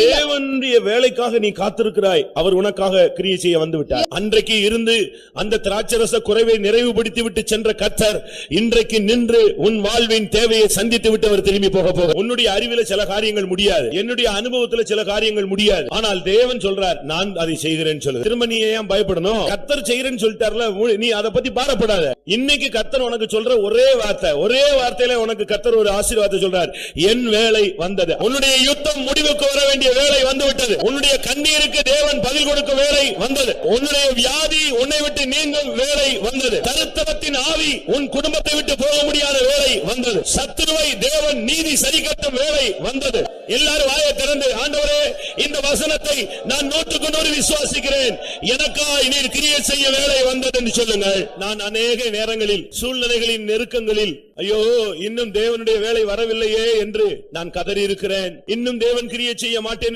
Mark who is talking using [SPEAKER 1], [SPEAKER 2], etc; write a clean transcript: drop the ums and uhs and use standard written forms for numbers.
[SPEAKER 1] தேவனுடைய வேலைக்காக நீ காத்திருக்கிறாய், அவர் உனக்காக கிரியை செய்ய வந்து விட்டார். அன்றைக்கு இருந்து அந்த திராட்சரச குறைவை நிறைவுபடுத்தி விட்டு சென்ற கர்த்தர் இன்றைக்கு நின்று உன் வாழ்வின் தேவையை சந்தித்து விட்டு அவர் திரும்பி போக உன்னுடைய அறிவில சில காரியங்கள் முடியாது, என்னுடைய அனுபவத்துல சில காரியங்கள் முடியாது, ஆனால் தேவன் சொல்றார் நான் அதை செய்கிறேன்னு சொல்லுது. திரும்ப நீ ஏன் பயப்படணும்? கர்த்தர் செய்கிறேன்னு சொல்லிட்டார்ல, நீ அதை பத்தி பாரப்படாத. இன்னைக்கு கர்த்தர் உனக்கு சொல்ற ஒரே வார்த்தையில உனக்கு கர்த்தர் ஒரு ஆசீர்வாதத்தை சொல்றார், என் வேலை வந்தது. உன்னுடைய யுத்தம் முடிவுக்கு வர வேண்டிய வேலை வந்துவிட்டது. உன்னுடைய கண்ணீருக்கு தேவன் பதில் கொடுக்க வேலை வந்தது. உன்னுடைய வியாதி உன்னை விட்டு நீங்கும் வேலை வந்தது. தருத்தவத்தின் ஆவி உன் குடும்பத்தை விட்டு போக முடியாத வேலை வந்தது. சத்துருவை தேவன் நீதி சரி கட்டும் வேலை வந்தது. எல்லாரும் வாயை திறந்து, ஆண்டவரே இந்த வசனத்தை நான் 100% விசுவாசிக்கிறேன், எனக்காய் நீர் கிரியை செய்ய வேலை வந்தது என்று சொல்லுங்கள். நான் அநேக நேரங்களில் சூழ்நிலைகளின் நெருக்கங்களில் ஐயோ இன்னும் தேவனுடைய வேலை வரவில்லையே என்று நான் கதறி இருக்கிறேன். இன்னும் தேவன் கிரியை செய்ய மாட்டேன்